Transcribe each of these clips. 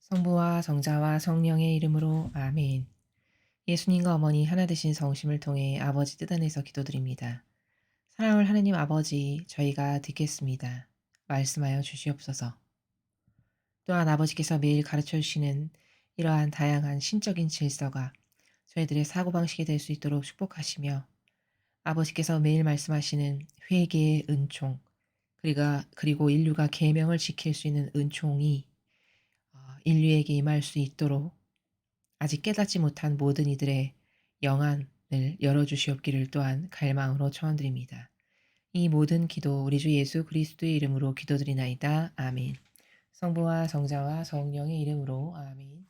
성부와 성자와 성령의 이름으로 아멘. 예수님과 어머니 하나 되신 성심을 통해 아버지 뜻 안에서 기도드립니다. 사랑하는 하느님 아버지, 저희가 듣겠습니다. 말씀하여 주시옵소서. 또한 아버지께서 매일 가르쳐 주시는 이러한 다양한 신적인 질서가 저희들의 사고방식이 될 수 있도록 축복하시며, 아버지께서 매일 말씀하시는 회개의 은총, 그리고 인류가 계명을 지킬 수 있는 은총이 인류에게 임할 수 있도록 아직 깨닫지 못한 모든 이들의 영안을 열어주시옵기를 또한 갈망으로 청원드립니다. 이 모든 기도 우리 주 예수 그리스도의 이름으로 기도드리나이다. 아멘. 성부와 성자와 성령의 이름으로 아멘.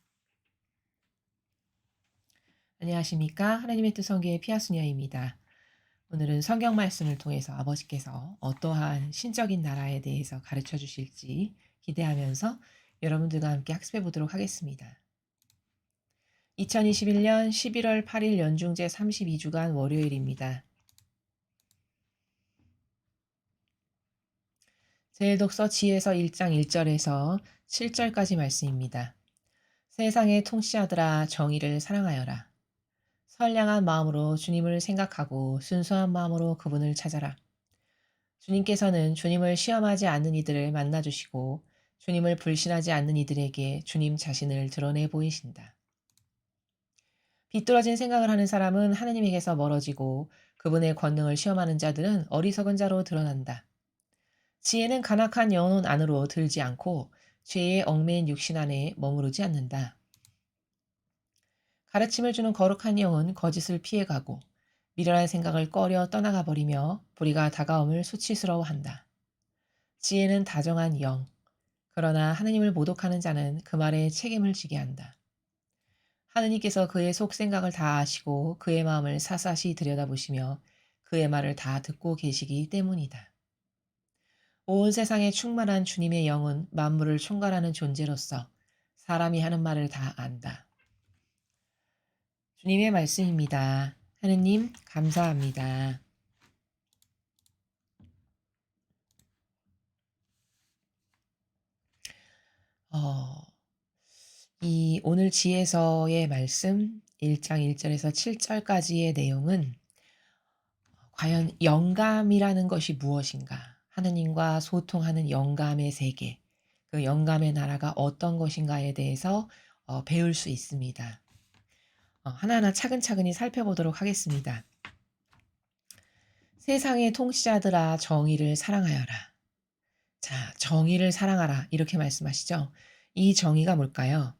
안녕하십니까? 하나님의 뜻 성교의 피아수녀입니다. 오늘은 성경 말씀을 통해서 아버지께서 어떠한 신적인 나라에 대해서 가르쳐 주실지 기대하면서 여러분들과 함께 학습해 보도록 하겠습니다. 2021년 11월 8일 연중제 32주간 월요일입니다. 제일독서 지에서 1장 1절에서 7절까지 말씀입니다. 세상의 통치자들아 정의를 사랑하여라. 선량한 마음으로 주님을 생각하고 순수한 마음으로 그분을 찾아라. 주님께서는 주님을 시험하지 않는 이들을 만나주시고 주님을 불신하지 않는 이들에게 주님 자신을 드러내 보이신다. 비뚤어진 생각을 하는 사람은 하느님에게서 멀어지고 그분의 권능을 시험하는 자들은 어리석은 자로 드러난다. 지혜는 간악한 영혼 안으로 들지 않고 죄의 얽매인 육신 안에 머무르지 않는다. 가르침을 주는 거룩한 영은 거짓을 피해가고 미련한 생각을 꺼려 떠나가 버리며 불의가 다가옴을 수치스러워한다. 지혜는 다정한 영, 그러나 하느님을 모독하는 자는 그 말에 책임을 지게 한다. 하느님께서 그의 속 생각을 다 아시고 그의 마음을 사사시 들여다보시며 그의 말을 다 듣고 계시기 때문이다. 온 세상에 충만한 주님의 영은 만물을 총괄하는 존재로서 사람이 하는 말을 다 안다. 주님의 말씀입니다. 하느님 감사합니다. 어, 이 오늘 지에서의 말씀 1장 1절에서 7절까지의 내용은 과연 영감이라는 것이 무엇인가? 하느님과 소통하는 영감의 세계, 그 영감의 나라가 어떤 것인가에 대해서 배울 수 있습니다. 하나하나 차근차근히 살펴보도록 하겠습니다. 세상의 통치자들아 정의를 사랑하여라. 자, 정의를 사랑하라 이렇게 말씀하시죠. 이 정의가 뭘까요?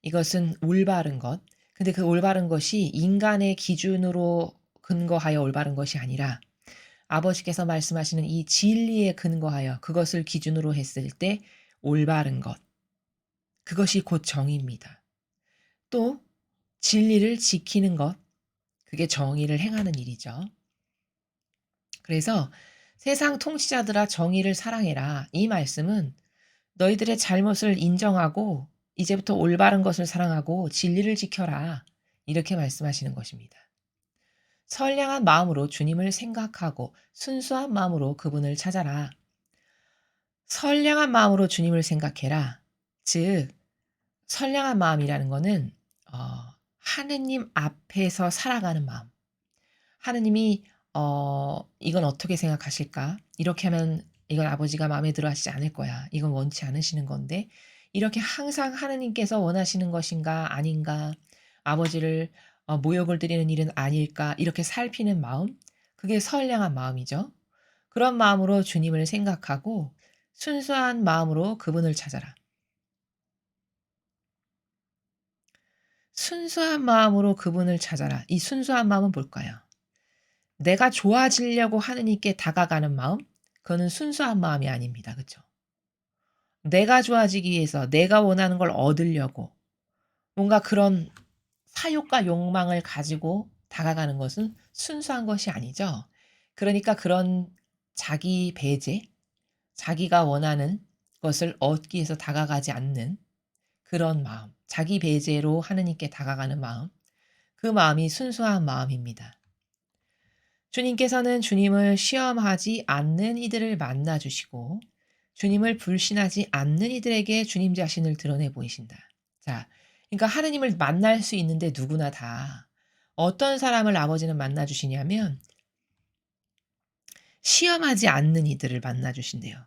이것은 올바른 것. 근데 그 올바른 것이 인간의 기준으로 근거하여 올바른 것이 아니라 아버지께서 말씀하시는 이 진리에 근거하여 그것을 기준으로 했을 때 올바른 것. 그것이 곧 정의입니다. 또 진리를 지키는 것. 그게 정의를 행하는 일이죠. 그래서 세상 통치자들아 정의를 사랑해라. 이 말씀은 너희들의 잘못을 인정하고 이제부터 올바른 것을 사랑하고 진리를 지켜라. 이렇게 말씀하시는 것입니다. 선량한 마음으로 주님을 생각하고 순수한 마음으로 그분을 찾아라. 선량한 마음으로 주님을 생각해라. 즉 선량한 마음이라는 것은 하느님 앞에서 살아가는 마음. 하느님이 이건 어떻게 생각하실까? 이렇게 하면 이건 아버지가 마음에 들어 하시지 않을 거야. 이건 원치 않으시는 건데 이렇게 항상 하느님께서 원하시는 것인가 아닌가? 아버지를 모욕을 드리는 일은 아닐까? 이렇게 살피는 마음. 그게 선량한 마음이죠. 그런 마음으로 주님을 생각하고 순수한 마음으로 그분을 찾아라. 순수한 마음으로 그분을 찾아라. 이 순수한 마음은 뭘까요? 내가 좋아지려고 하느님께 다가가는 마음? 그거는 순수한 마음이 아닙니다. 그쵸? 내가 좋아지기 위해서 내가 원하는 걸 얻으려고 뭔가 그런 사욕과 욕망을 가지고 다가가는 것은 순수한 것이 아니죠. 그러니까 그런 자기 배제, 자기가 원하는 것을 얻기 위해서 다가가지 않는 그런 마음, 자기 배제로 하느님께 다가가는 마음, 그 마음이 순수한 마음입니다. 주님께서는 주님을 시험하지 않는 이들을 만나 주시고 주님을 불신하지 않는 이들에게 주님 자신을 드러내 보이신다. 자, 그러니까 하느님을 만날 수 있는데 누구나 다 어떤 사람을 아버지는 만나 주시냐면 시험하지 않는 이들을 만나 주신대요.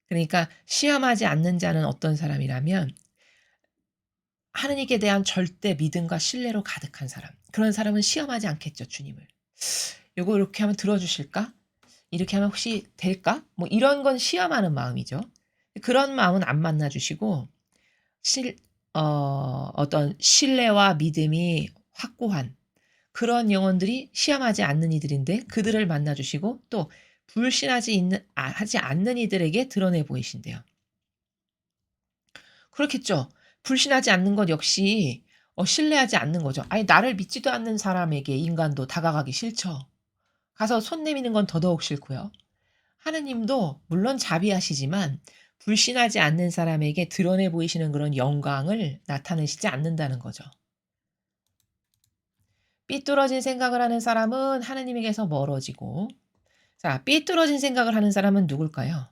그러니까 시험하지 않는 자는 어떤 사람이라면 하느님께 대한 절대 믿음과 신뢰로 가득한 사람. 그런 사람은 시험하지 않겠죠, 주님을. 요거 이렇게 하면 들어주실까? 이렇게 하면 혹시 될까? 뭐 이런 건 시험하는 마음이죠. 그런 마음은 안 만나 주시고 실 어떤 신뢰와 믿음이 확고한 그런 영혼들이 시험하지 않는 이들인데 그들을 만나 주시고 또 하지 않는 이들에게 드러내 보이신대요. 그렇겠죠. 불신하지 않는 것 역시 신뢰하지 않는 거죠. 아니 나를 믿지도 않는 사람에게 인간도 다가가기 싫죠. 가서 손 내미는 건 더더욱 싫고요. 하느님도 물론 자비하시지만 불신하지 않는 사람에게 드러내 보이시는 그런 영광을 나타내시지 않는다는 거죠. 삐뚤어진 생각을 하는 사람은 하느님에게서 멀어지고 자, 삐뚤어진 생각을 하는 사람은 누굴까요?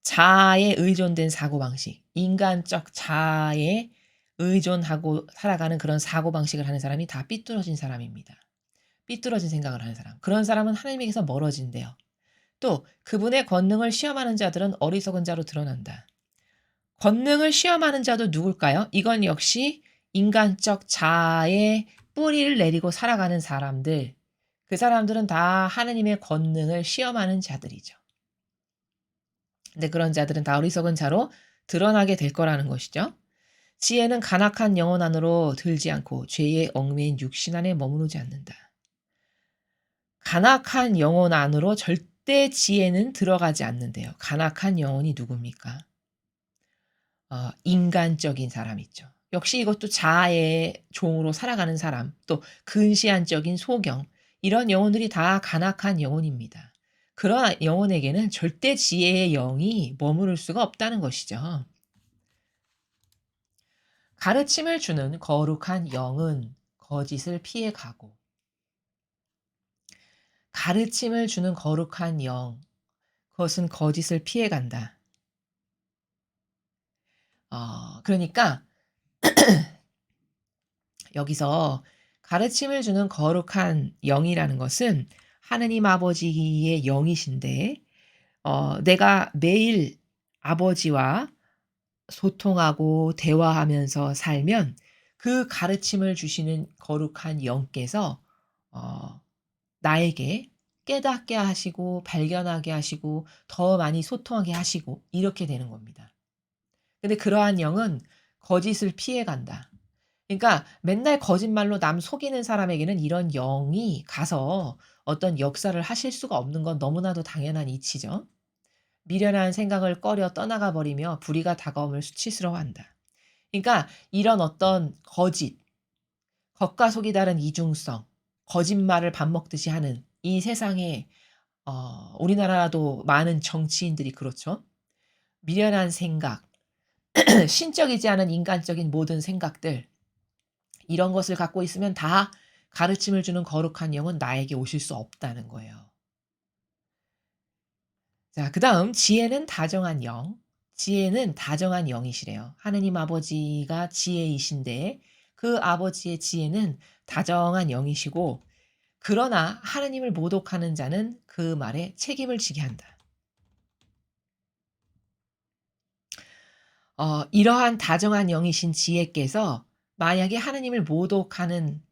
자아에 의존된 사고방식, 인간적 자아에 의존하고 살아가는 그런 사고방식을 하는 사람이 다 삐뚤어진 사람입니다. 삐뚤어진 생각을 하는 사람. 그런 사람은 하나님에게서 멀어진대요. 또 그분의 권능을 시험하는 자들은 어리석은 자로 드러난다. 권능을 시험하는 자도 누굴까요? 이건 역시 인간적 자아에 뿌리를 내리고 살아가는 사람들. 그 사람들은 다 하느님의 권능을 시험하는 자들이죠. 근데 그런 자들은 다 어리석은 자로 드러나게 될 거라는 것이죠. 지혜는 간악한 영혼 안으로 들지 않고 죄의 얽매인 육신 안에 머무르지 않는다. 간악한 영혼 안으로 절대 지혜는 들어가지 않는데요. 간악한 영혼이 누굽니까? 인간적인 사람 있죠. 역시 이것도 자아의 종으로 살아가는 사람, 또 근시안적인 소경, 이런 영혼들이 다 간악한 영혼입니다. 그러한 영혼에게는 절대 지혜의 영이 머무를 수가 없다는 것이죠. 가르침을 주는 거룩한 영은 거짓을 피해가고, 가르침을 주는 거룩한 영, 그것은 거짓을 피해간다. 그러니까 여기서 가르침을 주는 거룩한 영이라는 것은 하느님 아버지의 영이신데 내가 매일 아버지와 소통하고 대화하면서 살면 그 가르침을 주시는 거룩한 영께서 어 나에게 깨닫게 하시고 발견하게 하시고 더 많이 소통하게 하시고 이렇게 되는 겁니다. 근데 그러한 영은 거짓을 피해 간다. 그러니까 맨날 거짓말로 남 속이는 사람에게는 이런 영이 가서 어떤 역사를 하실 수가 없는 건 너무나도 당연한 이치죠. 미련한 생각을 꺼려 떠나가 버리며 불의가 다가옴을 수치스러워한다. 그러니까 이런 어떤 거짓, 겉과 속이 다른 이중성, 거짓말을 밥 먹듯이 하는 이 세상에 우리나라도 많은 정치인들이 그렇죠. 미련한 생각, 신적이지 않은 인간적인 모든 생각들 이런 것을 갖고 있으면 다 가르침을 주는 거룩한 영은 나에게 오실 수 없다는 거예요. 자, 그다음 지혜는 다정한 영. 지혜는 다정한 영이시래요. 하느님 아버지가 지혜이신데 그 아버지의 지혜는 다정한 영이시고 그러나 하느님을 모독하는 자는 그 말에 책임을 지게 한다. 이러한 다정한 영이신 지혜께서 만약에 하느님을 모독하는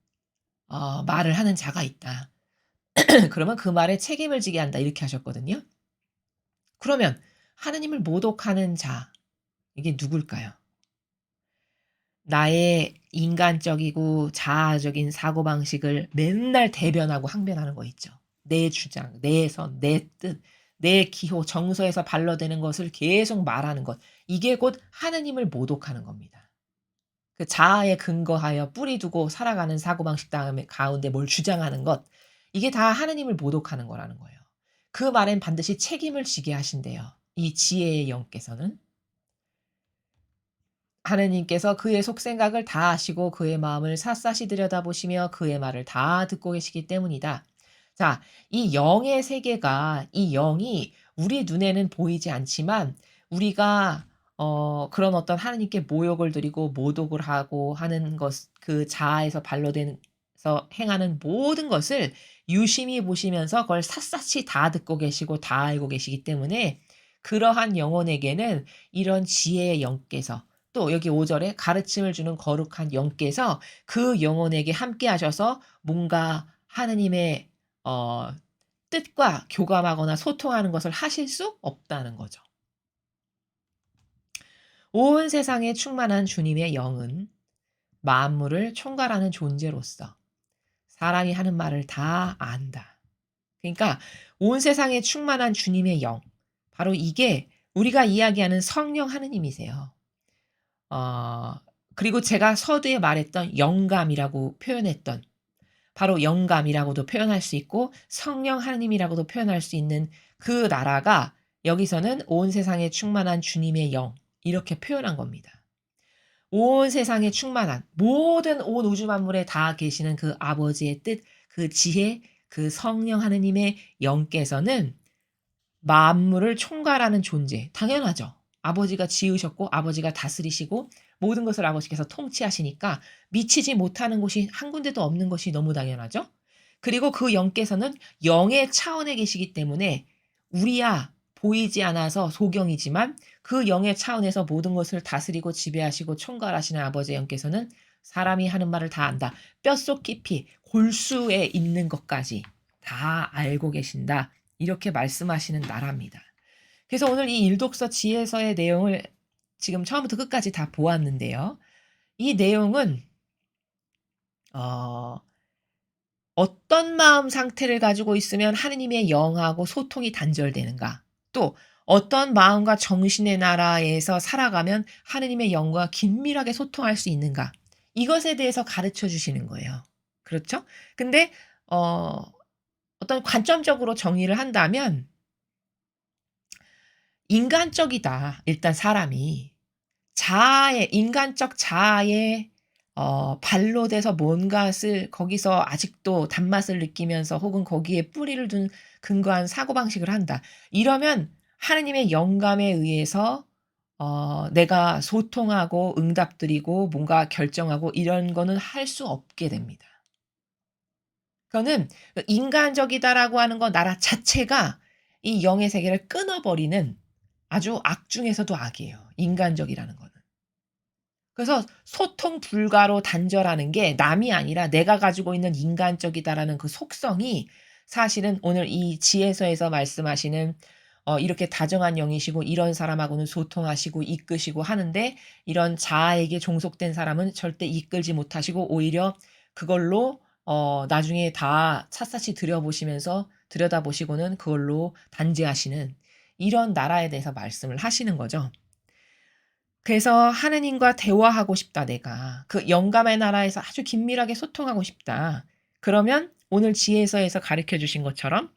말을 하는 자가 있다. 그러면 그 말에 책임을 지게 한다. 이렇게 하셨거든요. 그러면 하느님을 모독하는 자 이게 누굴까요? 나의 인간적이고 자아적인 사고방식을 맨날 대변하고 항변하는 거 있죠. 내 주장, 내 선, 내 뜻, 내 기호, 정서에서 반러되는 것을 계속 말하는 것. 이게 곧 하느님을 모독하는 겁니다. 그 자아에 근거하여 뿌리 두고 살아가는 사고방식 다음에 가운데 뭘 주장하는 것. 이게 다 하느님을 모독하는 거라는 거예요. 그 말엔 반드시 책임을 지게 하신대요. 이 지혜의 영께서는. 하느님께서 그의 속생각을 다 아시고 그의 마음을 샅샅이 들여다보시며 그의 말을 다 듣고 계시기 때문이다. 자, 이 영의 세계가 이 영이 우리 눈에는 보이지 않지만 우리가 그런 어떤 하나님께 모욕을 드리고 모독을 하고 하는 것, 그 자아에서 반로돼서 행하는 모든 것을 유심히 보시면서 그걸 샅샅이 다 듣고 계시고 다 알고 계시기 때문에 그러한 영혼에게는 이런 지혜의 영께서, 또 여기 5 절에 가르침을 주는 거룩한 영께서 그 영혼에게 함께 하셔서 뭔가 하느님의 뜻과 교감하거나 소통하는 것을 하실 수 없다는 거죠. 온 세상에 충만한 주님의 영은 만물을 총괄하는 존재로서 사람이 하는 말을 다 안다. 그러니까 온 세상에 충만한 주님의 영, 바로 이게 우리가 이야기하는 성령 하느님이세요. 어 그리고 제가 서두에 말했던 영감이라고 표현했던, 바로 영감이라고도 표현할 수 있고 성령 하느님이라고도 표현할 수 있는 그 나라가 여기서는 온 세상에 충만한 주님의 영, 이렇게 표현한 겁니다. 온 세상에 충만한 모든 온 우주 만물에 다 계시는 그 아버지의 뜻, 그 지혜, 그 성령 하느님의 영께서는 만물을 총괄하는 존재, 당연하죠. 아버지가 지으셨고 아버지가 다스리시고 모든 것을 아버지께서 통치하시니까 미치지 못하는 곳이 한 군데도 없는 것이 너무 당연하죠. 그리고 그 영께서는 영의 차원에 계시기 때문에 우리야 보이지 않아서 소경이지만 그 영의 차원에서 모든 것을 다스리고 지배하시고 총괄하시는 아버지의 영께서는 사람이 하는 말을 다 안다. 뼛속 깊이 골수에 있는 것까지 다 알고 계신다. 이렇게 말씀하시는 나라입니다. 그래서 오늘 이 일독서 지혜서의 내용을 지금 처음부터 끝까지 다 보았는데요. 이 내용은 어 어떤 마음 상태를 가지고 있으면 하느님의 영하고 소통이 단절되는가, 또 어떤 마음과 정신의 나라에서 살아가면 하느님의 영과 긴밀하게 소통할 수 있는가, 이것에 대해서 가르쳐 주시는 거예요. 그렇죠? 근데 어 어떤 관점적으로 정의를 한다면 인간적이다. 일단 사람이 자아의 인간적 자아의 발로 돼서 뭔가를 거기서 아직도 단맛을 느끼면서 혹은 거기에 뿌리를 둔 근거한 사고방식을 한다. 이러면 하느님의 영감에 의해서 내가 소통하고 응답드리고 뭔가 결정하고 이런 거는 할 수 없게 됩니다. 그거는 인간적이다라고 하는 거 나라 자체가 이 영의 세계를 끊어버리는 아주 악 중에서도 악이에요, 인간적이라는 거는. 그래서 소통 불가로 단절하는 게 남이 아니라 내가 가지고 있는 인간적이다라는 그 속성이 사실은 오늘 이 지혜서에서 말씀하시는 이렇게 다정한 영이시고 이런 사람하고는 소통하시고 이끄시고 하는데 이런 자아에게 종속된 사람은 절대 이끌지 못하시고 오히려 그걸로 나중에 다 샅샅이 들여다보시고는 그걸로 단죄하시는 이런 나라에 대해서 말씀을 하시는 거죠. 그래서 '하느님과 대화하고 싶다 내가. 그 영감의 나라에서 아주 긴밀하게 소통하고 싶다.' 그러면 오늘 지혜서에서 가르쳐 주신 것처럼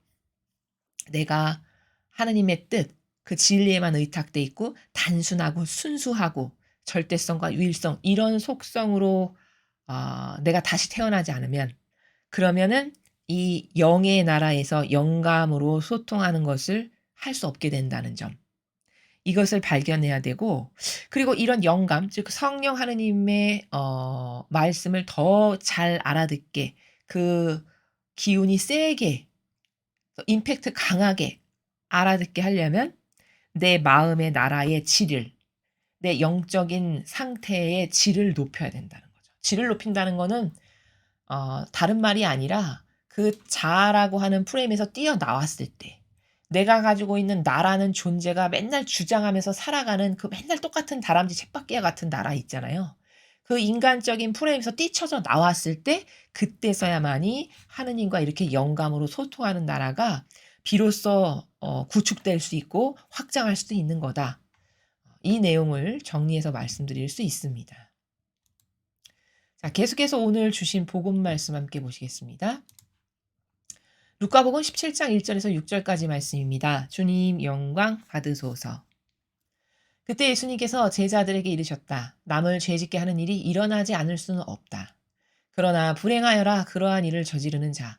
내가 하느님의 뜻, 그 진리에만 의탁돼 있고 단순하고 순수하고 절대성과 유일성 이런 속성으로 내가 다시 태어나지 않으면, 그러면은 이 영의 나라에서 영감으로 소통하는 것을 할 수 없게 된다는 점. 이것을 발견해야 되고, 그리고 이런 영감, 즉 성령 하느님의 말씀을 더 잘 알아듣게, 그 기운이 세게 임팩트 강하게 알아듣게 하려면 내 마음의 나라의 질을, 내 영적인 상태의 질을 높여야 된다는 거죠. 질을 높인다는 거는 다른 말이 아니라 그 자아라고 하는 프레임에서 뛰어나왔을 때 내가 가지고 있는 나라는 존재가 맨날 주장하면서 살아가는 그 맨날 똑같은 다람쥐 쳇바퀴와 같은 나라 있잖아요. 그 인간적인 프레임에서 뛰쳐져 나왔을 때 그때서야만이 하느님과 이렇게 영감으로 소통하는 나라가 비로소 구축될 수 있고 확장할 수도 있는 거다. 이 내용을 정리해서 말씀드릴 수 있습니다. 자, 계속해서 오늘 주신 복음 말씀 함께 보시겠습니다. 루카복음 17장 1절에서 6절까지 말씀입니다. 주님 영광 받으소서. 그때 예수님께서 제자들에게 이르셨다. 남을 죄짓게 하는 일이 일어나지 않을 수는 없다. 그러나 불행하여라 그러한 일을 저지르는 자.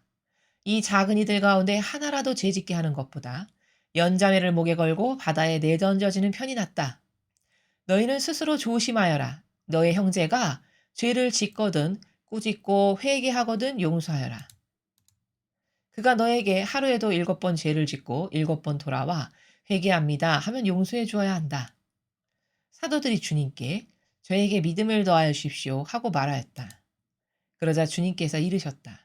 이 작은 이들 가운데 하나라도 죄짓게 하는 것보다 연자매를 목에 걸고 바다에 내던져지는 편이 낫다. 너희는 스스로 조심하여라. 너의 형제가 죄를 짓거든 꾸짖고 회개하거든 용서하여라. 그가 너에게 하루에도 7번 죄를 짓고 7번 돌아와 회개합니다 하면 용서해 주어야 한다. 사도들이 주님께 저에게 믿음을 더하여 주십시오 하고 말하였다. 그러자 주님께서 이르셨다.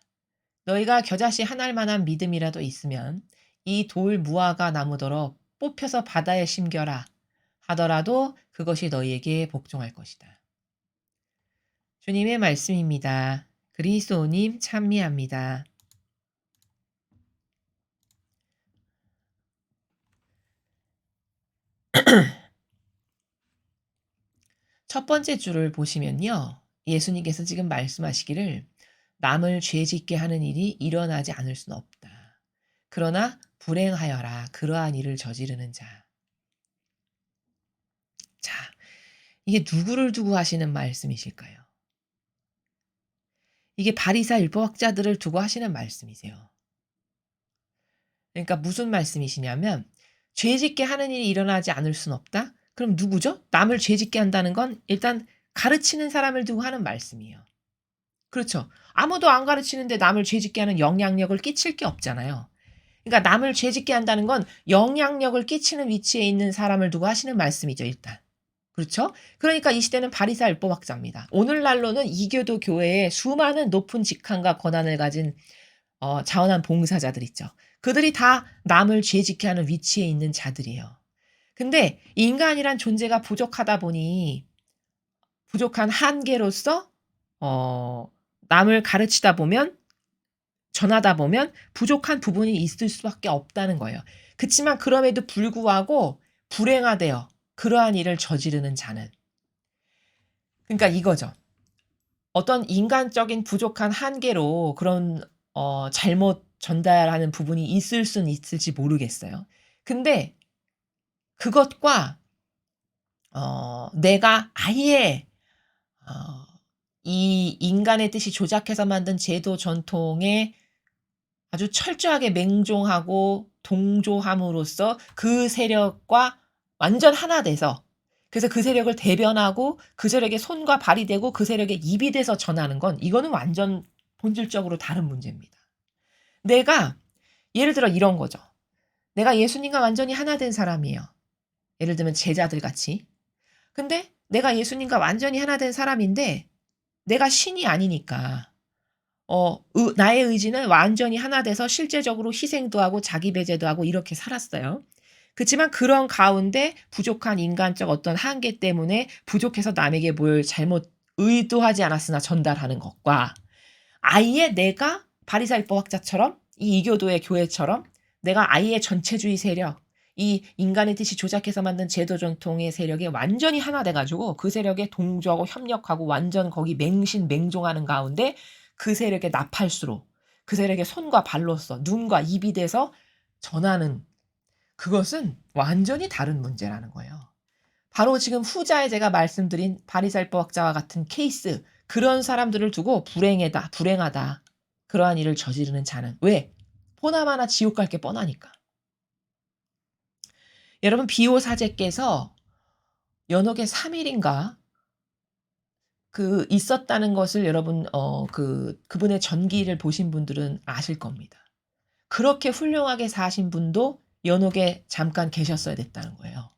너희가 겨자씨 한 알만한 믿음이라도 있으면 이 돌 무화과 나무더러 뽑혀서 바다에 심겨라 하더라도 그것이 너희에게 복종할 것이다. 주님의 말씀입니다. 그리스도님 찬미합니다. 첫 번째 줄을 보시면요. 예수님께서 지금 말씀하시기를 남을 죄짓게 하는 일이 일어나지 않을 수는 없다. 그러나 불행하여라. 그러한 일을 저지르는 자. 자, 이게 누구를 두고 하시는 말씀이실까요? 이게 바리사 율법학자들을 두고 하시는 말씀이세요. 그러니까 무슨 말씀이시냐면 죄짓게 하는 일이 일어나지 않을 수는 없다. 그럼 누구죠? 남을 죄짓게 한다는 건 일단 가르치는 사람을 두고 하는 말씀이에요. 그렇죠. 아무도 안 가르치는데 남을 죄짓게 하는 영향력을 끼칠 게 없잖아요. 그러니까 남을 죄짓게 한다는 건 영향력을 끼치는 위치에 있는 사람을 두고 하시는 말씀이죠, 일단. 그렇죠? 그러니까 이 시대는 바리사 율법학자입니다. 오늘날로는 이교도 교회에 수많은 높은 직함과 권한을 가진 자원한 봉사자들 있죠. 그들이 다 남을 죄짓게 하는 위치에 있는 자들이에요. 근데 인간이란 존재가 부족하다 보니 부족한 한계로서 남을 가르치다 보면 전하다 보면 부족한 부분이 있을 수밖에 없다는 거예요. 그치만 그럼에도 불구하고 불행하대요. 그러한 일을 저지르는 자는. 그러니까 이거죠. 어떤 인간적인 부족한 한계로 그런 잘못 전달하는 부분이 있을 수는 있을지 모르겠어요. 근데 그것과 내가 아예 이 인간의 뜻이 조작해서 만든 제도 전통에 아주 철저하게 맹종하고 동조함으로써 그 세력과 완전 하나 돼서 그래서 그 세력을 대변하고 그 세력의 손과 발이 되고 그 세력의 입이 돼서 전하는 건 이거는 완전 본질적으로 다른 문제입니다. 내가 예를 들어 이런 거죠. 내가 예수님과 완전히 하나 된 사람이에요. 예를 들면 제자들 같이. 근데 내가 예수님과 완전히 하나 된 사람인데 내가 신이 아니니까 나의 의지는 완전히 하나 돼서 실제적으로 희생도 하고 자기 배제도 하고 이렇게 살았어요. 그치만 그런 가운데 부족한 인간적 어떤 한계 때문에 부족해서 남에게 뭘 잘못 의도하지 않았으나 전달하는 것과 아예 내가 바리사율법학자처럼 이 이교도의 교회처럼 내가 아예 전체주의 세력 이 인간의 뜻이 조작해서 만든 제도 전통의 세력에 완전히 하나 돼가지고 그 세력에 동조하고 협력하고 완전 거기 맹신맹종하는 가운데 그 세력의 나팔수로 그 세력의 손과 발로서 눈과 입이 돼서 전하는 그것은 완전히 다른 문제라는 거예요. 바로 지금 후자에 제가 말씀드린 바리사율법학자와 같은 케이스 그런 사람들을 두고 불행하다. 그러한 일을 저지르는 자는 왜? 보나마나 지옥 갈 게 뻔하니까. 여러분 비오사제께서 연옥의 3일인가 그 있었다는 것을 여러분 그분의 전기를 보신 분들은 아실 겁니다. 그렇게 훌륭하게 사신 분도 연옥에 잠깐 계셨어야 됐다는 거예요.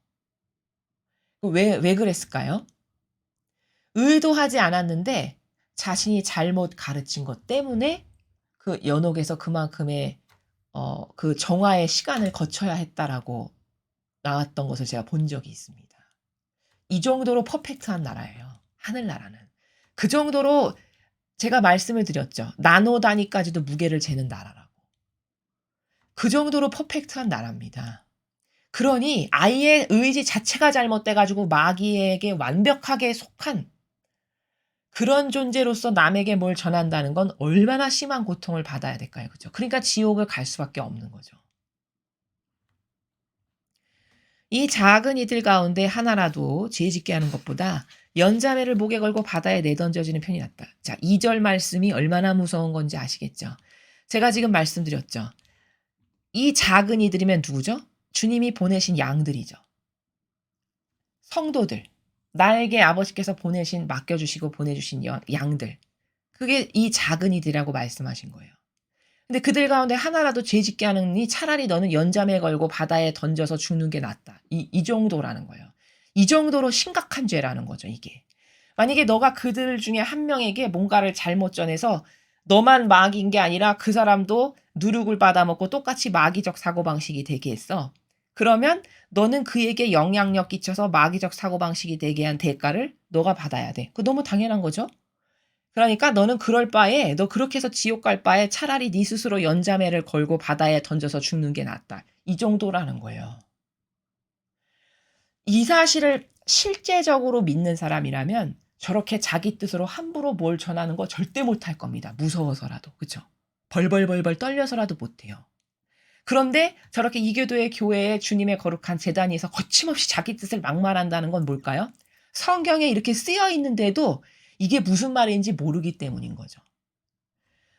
왜 그랬을까요? 의도하지 않았는데 자신이 잘못 가르친 것 때문에 그 연옥에서 그만큼의 그 정화의 시간을 거쳐야 했다라고 나왔던 것을 제가 본 적이 있습니다. 이 정도로 퍼펙트한 나라예요. 하늘나라는. 그 정도로 제가 말씀을 드렸죠. 나노 단위까지도 무게를 재는 나라라고. 그 정도로 퍼펙트한 나라입니다. 그러니 아이의 의지 자체가 잘못돼가지고 마귀에게 완벽하게 속한 그런 존재로서 남에게 뭘 전한다는 건 얼마나 심한 고통을 받아야 될까요? 그죠? 그러니까 지옥을 갈 수밖에 없는 거죠. 이 작은 이들 가운데 하나라도 죄 짓게 하는 것보다 연자매를 목에 걸고 바다에 내던져지는 편이 낫다. 자, 2절 말씀이 얼마나 무서운 건지 아시겠죠? 제가 지금 말씀드렸죠. 이 작은 이들이면 누구죠? 주님이 보내신 양들이죠. 성도들. 나에게 아버지께서 보내신 맡겨주시고 보내주신 양들. 그게 이 작은 이들이라고 말씀하신 거예요. 근데 그들 가운데 하나라도 죄 짓게 하느니 차라리 너는 연자매 걸고 바다에 던져서 죽는 게 낫다. 이 정도라는 거예요. 이 정도로 심각한 죄라는 거죠, 이게. 만약에 너가 그들 중에 한 명에게 뭔가를 잘못 전해서 너만 마귀인 게 아니라 그 사람도 누룩을 받아먹고 똑같이 마귀적 사고방식이 되게 했어. 그러면 너는 그에게 영향력 끼쳐서 마귀적 사고방식이 되게 한 대가를 너가 받아야 돼. 그거 너무 당연한 거죠? 그러니까 너는 그럴 바에 너 그렇게 해서 지옥 갈 바에 차라리 네 스스로 연자매를 걸고 바다에 던져서 죽는 게 낫다. 이 정도라는 거예요. 이 사실을 실제적으로 믿는 사람이라면 저렇게 자기 뜻으로 함부로 뭘 전하는 거 절대 못할 겁니다. 무서워서라도. 그쵸? 벌벌벌벌 떨려서라도 못해요. 그런데 저렇게 이교도의 교회에 주님의 거룩한 제단위에서 거침없이 자기 뜻을 막말한다는 건 뭘까요? 성경에 이렇게 쓰여 있는데도 이게 무슨 말인지 모르기 때문인 거죠.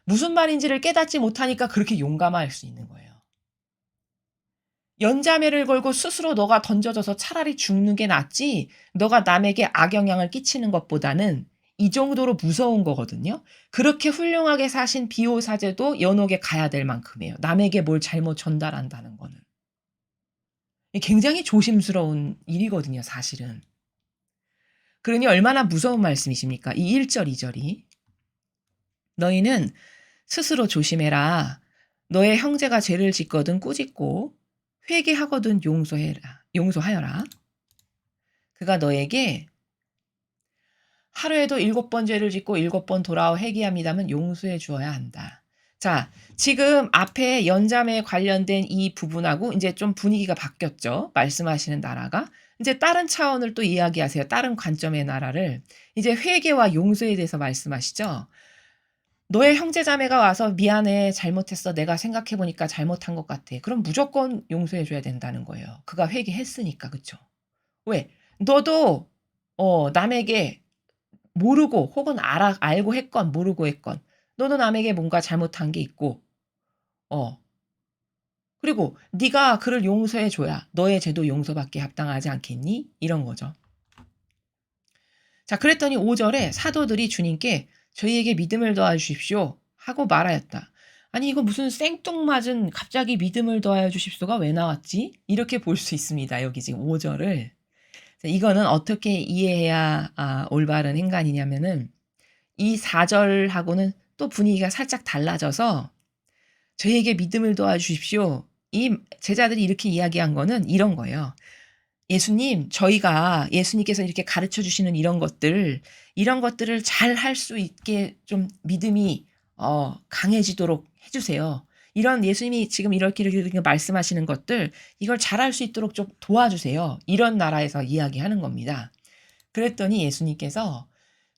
무슨 말인지를 깨닫지 못하니까 그렇게 용감할 수 있는 거예요. 연자매를 걸고 스스로 너가 던져져서 차라리 죽는 게 낫지 너가 남에게 악영향을 끼치는 것보다는 이 정도로 무서운 거거든요. 그렇게 훌륭하게 사신 비호사제도 연옥에 가야 될 만큼이에요. 남에게 뭘 잘못 전달한다는 거는. 굉장히 조심스러운 일이거든요, 사실은. 그러니 얼마나 무서운 말씀이십니까? 이 1절, 2절이. 너희는 스스로 조심해라. 너의 형제가 죄를 짓거든 꾸짖고 회개하거든 용서하여라. 그가 너에게 하루에도 7번 죄를 짓고 7번 돌아와 회개합니다면 용서해 주어야 한다. 자, 지금 앞에 연자매에 관련된 이 부분하고 이제 좀 분위기가 바뀌었죠. 말씀하시는 나라가. 이제 다른 차원을 또 이야기하세요. 다른 관점의 나라를. 이제 회개와 용서에 대해서 말씀하시죠. 너의 형제자매가 와서 미안해, 잘못했어. 내가 생각해보니까 잘못한 것 같아. 그럼 무조건 용서해줘야 된다는 거예요. 그가 회개했으니까, 그쵸? 왜? 너도, 남에게 모르고 혹은 알고 했건 모르고 했건, 너도 남에게 뭔가 잘못한 게 있고, 어. 그리고 네가 그를 용서해줘야 너의 죄도 용서받기에 합당하지 않겠니? 이런 거죠. 자, 그랬더니 5절에 사도들이 주님께 저희에게 믿음을 더하여 주십시오 하고 말하였다. 아니 이거 무슨 생뚱맞은 갑자기 믿음을 더하여 주십시오가 왜 나왔지? 이렇게 볼 수 있습니다. 여기 지금 5절을. 이거는 어떻게 이해해야 올바른 행간이냐면은 이 4절하고는 또 분위기가 살짝 달라져서 저희에게 믿음을 도와 주십시오. 이 제자들이 이렇게 이야기한 거는 이런 거예요. 예수님께서 이렇게 가르쳐 주시는 이런 것들을 잘 할 수 있게 좀 믿음이 강해지도록 해주세요. 이런 예수님이 지금 이렇게 말씀하시는 것들, 이걸 잘할 수 있도록 좀 도와주세요. 이런 나라에서 이야기하는 겁니다. 그랬더니 예수님께서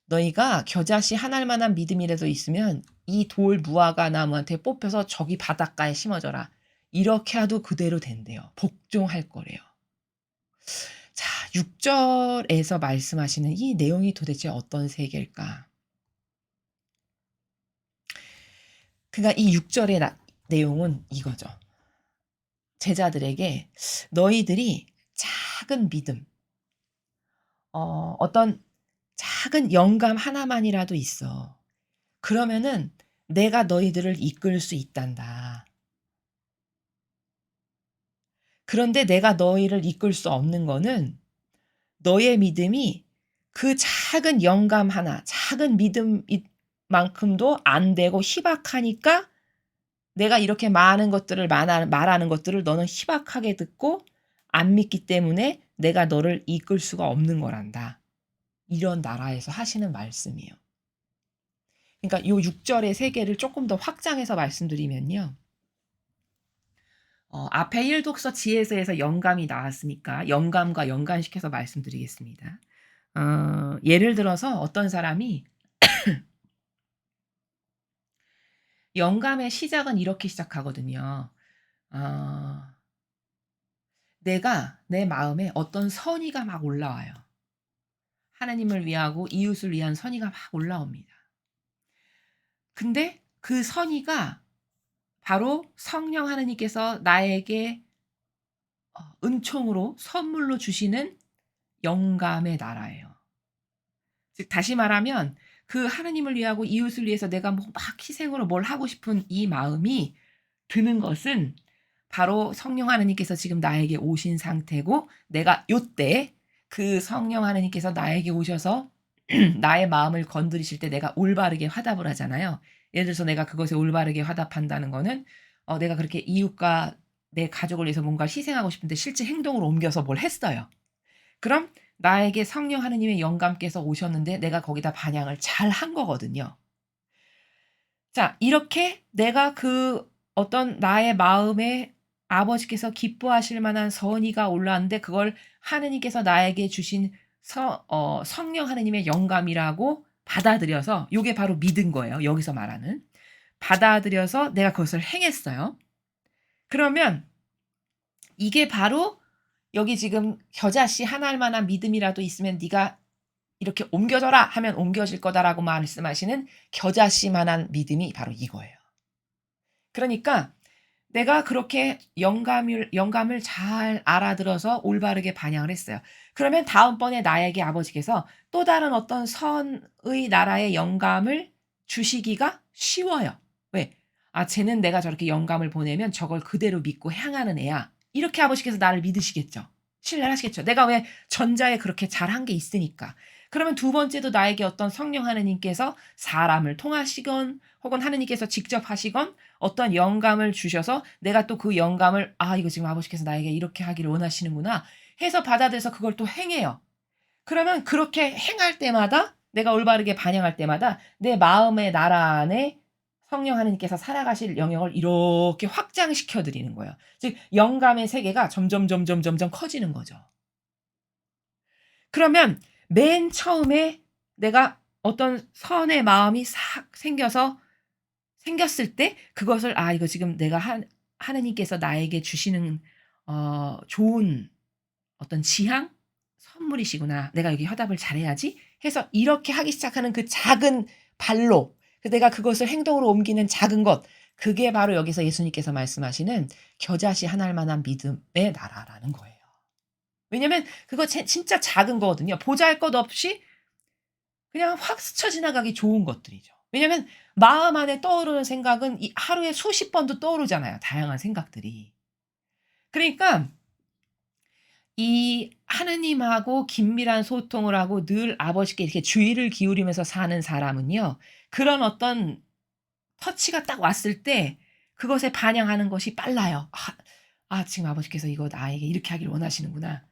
너희가 겨자씨 한 알만한 믿음이라도 있으면 이 돌 무화과 나무한테 뽑혀서 저기 바닷가에 심어져라. 이렇게 해도 그대로 된대요. 복종할 거래요. 자, 6절에서 말씀하시는 이 내용이 도대체 어떤 세계일까? 그러니까 이 6절의 내용은 이거죠. 제자들에게 너희들이 작은 믿음, 어떤 작은 영감 하나만이라도 있어. 그러면은 내가 너희들을 이끌 수 있단다. 그런데 내가 너희를 이끌 수 없는 거는 너의 믿음이 그 작은 영감 하나, 작은 믿음만큼도 안 되고 희박하니까 내가 이렇게 많은 것들을 말하는 것들을 너는 희박하게 듣고 안 믿기 때문에 내가 너를 이끌 수가 없는 거란다. 이런 나라에서 하시는 말씀이에요. 그러니까 요 6절의 세계를 조금 더 확장해서 말씀드리면요. 앞에 1독서 지혜서에서 영감이 나왔으니까 영감과 연관시켜서 말씀드리겠습니다. 예를 들어서 어떤 사람이 영감의 시작은 이렇게 시작하거든요. 내가 내 마음에 어떤 선의가 막 올라와요. 하나님을 위하고 이웃을 위한 선의가 막 올라옵니다. 근데 그 선의가 바로 성령 하나님께서 나에게 은총으로 선물로 주시는 영감의 나라예요. 즉 다시 말하면 그 하느님을 위하고 이웃을 위해서 내가 뭐 막 희생으로 뭘 하고 싶은 이 마음이 드는 것은 바로 성령 하느님께서 지금 나에게 오신 상태고, 내가 요때 그 성령 하느님께서 나에게 오셔서 나의 마음을 건드리실 때 내가 올바르게 화답을 하잖아요. 예를 들어서 내가 그것에 올바르게 화답한다는 거는 내가 그렇게 이웃과 내 가족을 위해서 뭔가를 희생하고 싶은데 실제 행동으로 옮겨서 뭘 했어요. 그럼 나에게 성령 하느님의 영감께서 오셨는데 내가 거기다 반영을 잘 한 거거든요. 자, 이렇게 내가 그 어떤 나의 마음에 아버지께서 기뻐하실 만한 선의가 올라왔는데 그걸 하느님께서 나에게 주신 성령 하느님의 영감이라고 받아들여서, 요게 바로 믿은 거예요. 여기서 말하는. 받아들여서 내가 그것을 행했어요. 그러면 이게 바로 여기 지금 겨자씨 하나할 만한 믿음이라도 있으면 네가 이렇게 옮겨져라 하면 옮겨질 거다라고 말씀하시는 겨자씨만한 믿음이 바로 이거예요. 그러니까 내가 그렇게 영감을 잘 알아들어서 올바르게 반영을 했어요. 그러면 다음번에 나에게 아버지께서 또 다른 어떤 선의 나라의 영감을 주시기가 쉬워요. 왜? 아, 쟤는 내가 저렇게 영감을 보내면 저걸 그대로 믿고 행하는 애야. 이렇게 아버지께서 나를 믿으시겠죠. 신뢰를 하시겠죠. 내가 왜 전자에 그렇게 잘한 게 있으니까. 그러면 두 번째도 나에게 어떤 성령 하느님께서 사람을 통하시건 혹은 하느님께서 직접 하시건 어떤 영감을 주셔서 내가 또 그 영감을 이거 지금 아버지께서 나에게 이렇게 하기를 원하시는구나 해서 받아들여서 그걸 또 행해요. 그러면 그렇게 행할 때마다 내가 올바르게 반영할 때마다 내 마음의 나라 안에 성령 하느님께서 살아가실 영역을 이렇게 확장시켜 드리는 거예요. 즉 영감의 세계가 점점 커지는 거죠. 그러면 맨 처음에 내가 어떤 선의 마음이 싹 생겼을 때 그것을 이거 지금 내가 하느님께서 나에게 주시는 좋은 어떤 지향? 선물이시구나. 내가 여기 화답을 잘해야지 해서 이렇게 하기 시작하는 그 작은 발로, 내가 그것을 행동으로 옮기는 작은 것, 그게 바로 여기서 예수님께서 말씀하시는 겨자씨 하나할 만한 믿음의 나라라는 거예요. 왜냐면 그거 진짜 작은 거거든요. 보잘것 없이 그냥 확 스쳐 지나가기 좋은 것들이죠. 왜냐면 마음 안에 떠오르는 생각은 이 하루에 수십 번도 떠오르잖아요, 다양한 생각들이. 그러니까 이 하느님하고 긴밀한 소통을 하고 늘 아버지께 이렇게 주의를 기울이면서 사는 사람은요, 그런 어떤 터치가 딱 왔을 때 그것에 반영하는 것이 빨라요. 지금 아버지께서 이거 나에게 이렇게 하기를 원하시는구나.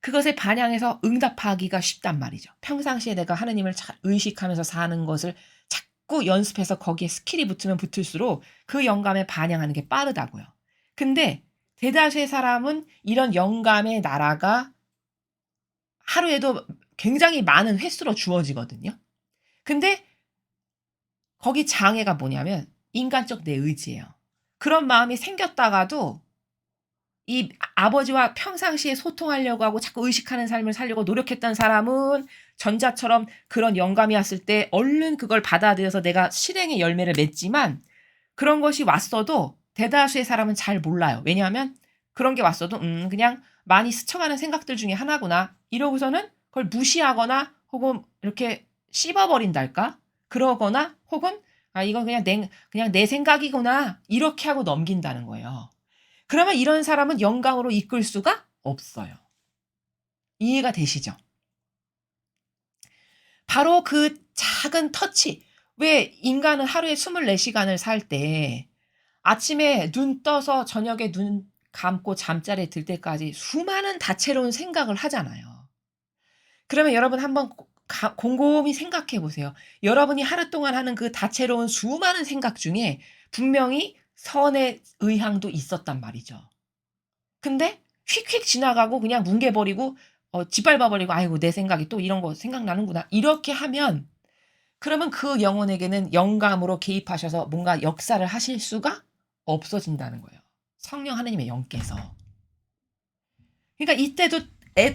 그것에 반영해서 응답하기가 쉽단 말이죠. 평상시에 내가 하느님을 잘 의식하면서 사는 것을 자꾸 연습해서 거기에 스킬이 붙으면 붙을수록 그 영감에 반영하는 게 빠르다고요. 근데 대다수의 사람은 이런 영감의 나라가 하루에도 굉장히 많은 횟수로 주어지거든요. 근데 거기 장애가 뭐냐면 인간적 내 의지예요. 그런 마음이 생겼다가도 이 아버지와 평상시에 소통하려고 하고 자꾸 의식하는 삶을 살려고 노력했던 사람은 전자처럼 그런 영감이 왔을 때 얼른 그걸 받아들여서 내가 실행의 열매를 맺지만, 그런 것이 왔어도 대다수의 사람은 잘 몰라요. 왜냐하면 그런 게 왔어도 그냥 많이 스쳐가는 생각들 중에 하나구나 이러고서는 그걸 무시하거나 혹은 이렇게 씹어버린달까? 그러거나 혹은 이건 그냥 내 생각이구나 이렇게 하고 넘긴다는 거예요. 그러면 이런 사람은 영감으로 이끌 수가 없어요. 이해가 되시죠? 바로 그 작은 터치. 왜 인간은 하루에 24시간을 살 때 아침에 눈 떠서 저녁에 눈 감고 잠자리에 들 때까지 수많은 다채로운 생각을 하잖아요. 그러면 여러분 한번 곰곰이 생각해 보세요. 여러분이 하루 동안 하는 그 다채로운 수많은 생각 중에 분명히 선의 의향도 있었단 말이죠. 근데 휙휙 지나가고 그냥 뭉개 버리고 짓밟아 버리고 '아이고 내 생각이 또 이런 거 생각나는구나.' 이렇게 하면, 그러면 그 영혼에게는 영감으로 개입하셔서 뭔가 역사를 하실 수가 없어진다는 거예요, 성령 하느님의 영께서. 그러니까 이때도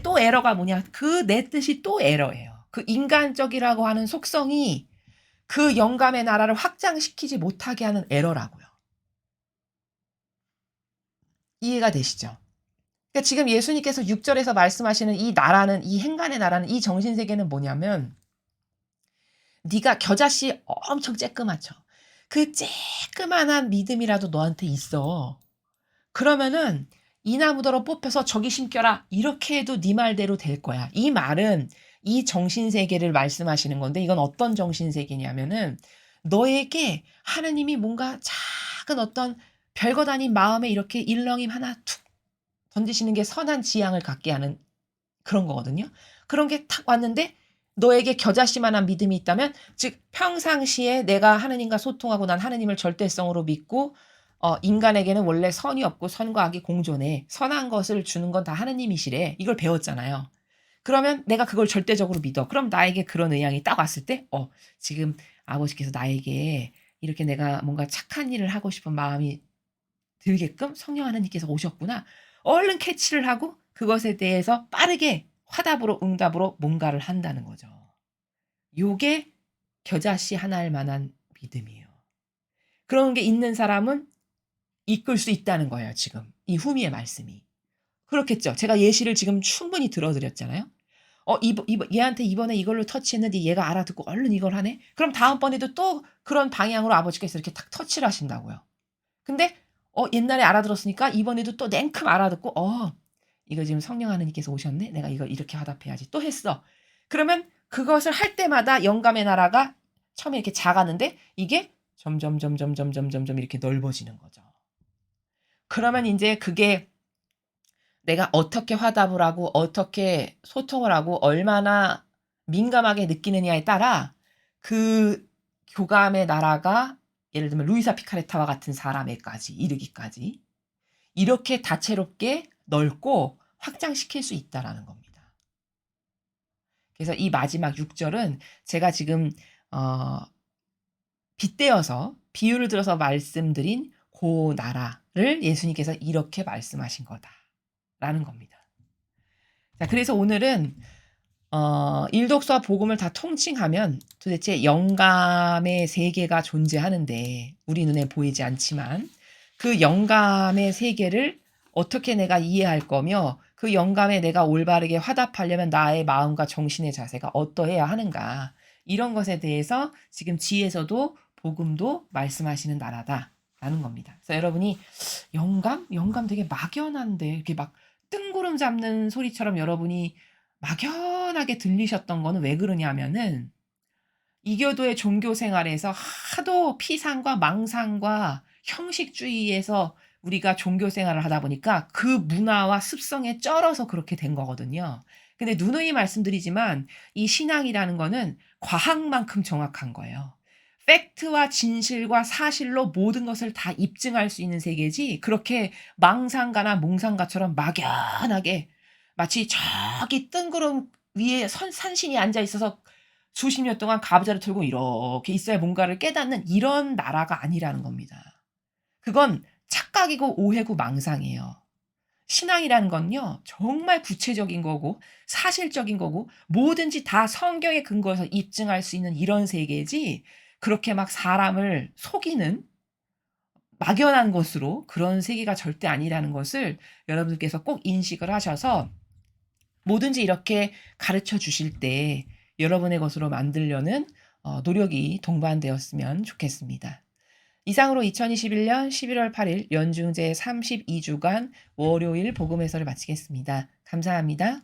또 에러가 뭐냐, 그 내 뜻이 또 에러예요. 그 인간적이라고 하는 속성이 그 영감의 나라를 확장시키지 못하게 하는 에러라고요. 이해가 되시죠? 그러니까 지금 예수님께서 6 절에서 말씀하시는 이 나라는 이 행간의 나라는 이 정신 세계는 뭐냐면 네가 겨자씨 엄청 쬐끄맣죠. 그 쬐끄만한 믿음이라도 너한테 있어. 그러면은 "이 나무더러 뽑혀서 저기 심겨라." 이렇게 해도 네 말대로 될 거야. 이 말은 이 정신 세계를 말씀하시는 건데 이건 어떤 정신 세계냐면은 너에게 하느님이 뭔가 작은 어떤 별것 아닌 마음에 이렇게 일렁임 하나 툭 던지시는 게 선한 지향을 갖게 하는 그런 거거든요. 그런 게 탁 왔는데 너에게 겨자씨만한 믿음이 있다면 즉 평상시에 내가 하느님과 소통하고 난 하느님을 절대성으로 믿고 인간에게는 원래 선이 없고 선과 악이 공존해. 선한 것을 주는 건 다 하느님이시래. 이걸 배웠잖아요. 그러면 내가 그걸 절대적으로 믿어. 그럼 나에게 그런 의향이 딱 왔을 때 지금 아버지께서 나에게 이렇게 내가 뭔가 착한 일을 하고 싶은 마음이 들게끔 성령 하나님께서 오셨구나. 얼른 캐치를 하고 그것에 대해서 빠르게 화답으로 응답으로 뭔가를 한다는 거죠. 요게 겨자씨 하나일 만한 믿음이에요. 그런 게 있는 사람은 이끌 수 있다는 거예요 지금. 이 후미의 말씀이. 그렇겠죠. 제가 예시를 지금 충분히 들어 드렸잖아요. 이번 얘한테 이번에 이걸로 터치했는데 얘가 알아듣고 얼른 이걸 하네? 그럼 다음번에도 또 그런 방향으로 아버지께서 이렇게 탁 터치를 하신다고요. 근데 옛날에 알아들었으니까 이번에도 또 냉큼 알아듣고 이거 지금 성령 하나님께서 오셨네. 내가 이걸 이렇게 화답해야지. 또 했어. 그러면 그것을 할 때마다 영감의 나라가 처음에 이렇게 작았는데 이게 점점 이렇게 넓어지는 거죠. 그러면 인제 그게 내가 어떻게 화답을 하고 어떻게 소통을 하고 얼마나 민감하게 느끼느냐에 따라 그 교감의 나라가 예를 들면 루이사 피카레타와 같은 사람에까지 이르기까지 이렇게 다채롭게 넓고 확장시킬 수 있다라는 겁니다. 그래서 이 마지막 6 절은 제가 지금 어 빗대어서 비유를 들어서 말씀드린 고 나라를 예수님께서 이렇게 말씀하신 거다라는 겁니다. 자 그래서 오늘은 일독서와 복음을 다 통칭하면 도대체 영감의 세계가 존재하는데 우리 눈에 보이지 않지만 그 영감의 세계를 어떻게 내가 이해할 거며 그 영감에 내가 올바르게 화답하려면 나의 마음과 정신의 자세가 어떠해야 하는가 이런 것에 대해서 지금 지에서도 복음도 말씀하시는 나라다라는 겁니다. 그래서 여러분이 영감? 영감 되게 막연한데 이렇게 막 뜬구름 잡는 소리처럼 여러분이 막연하게 들리셨던 거는 왜 그러냐면은 이교도의 종교 생활에서 하도 피상과 망상과 형식주의에서 우리가 종교 생활을 하다 보니까 그 문화와 습성에 쩔어서 그렇게 된 거거든요. 근데 누누이 말씀드리지만 이 신앙이라는 거는 과학만큼 정확한 거예요. 팩트와 진실과 사실로 모든 것을 다 입증할 수 있는 세계지 그렇게 망상가나 몽상가처럼 막연하게 마치 저기 뜬구름 위에 산신이 앉아 있어서 수십 년 동안 가부좌를 틀고 이렇게 있어야 뭔가를 깨닫는 이런 나라가 아니라는 겁니다. 그건 착각이고 오해고 망상이에요. 신앙이라는 건요. 정말 구체적인 거고 사실적인 거고 뭐든지 다 성경에 근거해서 입증할 수 있는 이런 세계지 그렇게 막 사람을 속이는 막연한 것으로 그런 세계가 절대 아니라는 것을 여러분들께서 꼭 인식을 하셔서 뭐든지 이렇게 가르쳐 주실 때 여러분의 것으로 만들려는 노력이 동반되었으면 좋겠습니다. 이상으로 2021년 11월 8일 연중제 32주간 월요일 복음 해설을 마치겠습니다. 감사합니다.